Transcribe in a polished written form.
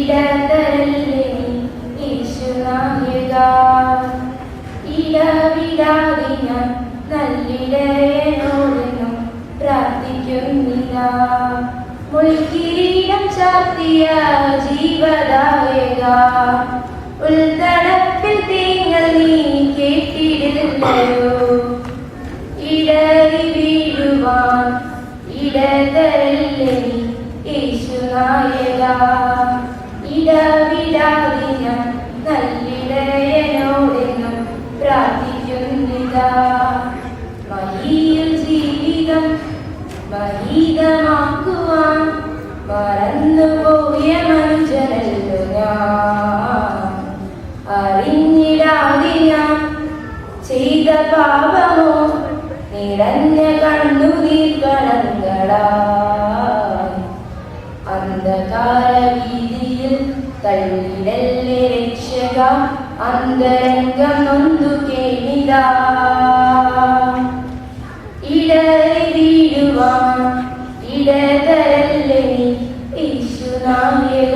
ഇടതരല്ലേ യേശുനായക, ഇടവിടാതെ ഞാൻ നല്ലിടയനോടെന്നും പ്രാർത്ഥിക്കുന്നില്ല. മുൾക്കിരീടം ചാർത്തിയ ജീവദായക, ഉൾത്തടപ്പിൽ തേങ്ങൽ നീ കേട്ടിടില്ലയോ. ഇടറി വീഴുവാൻ ഇടതരല്ലേ യേശുനായക, ഇടവിടാതെ ഞാൻ നല്ലിടയനോടെന്നും പ്രാർത്ഥിക്കുന്നിതാ. മഹിയിൽ ജീവിതം മഹീതമാക്കുവാൻ മറന്നുപോയ മനുഷ്യനല്ലോ ഞാൻ. അറിഞ്ഞിടാതെ ഞാൻ ചെയ്ത പാപമോ നിറഞ്ഞ കണ്ണുനീർക്കണങ്ങളായി. അന്ധകാര വീതിയിൽ തള്ളിടല്ലേ രക്ഷക, അന്തരംഗം നൊന്തു കേണിതാ. ഇടറി വീഴുവാൻ ഇടതരല്ലേ യേശുനായക.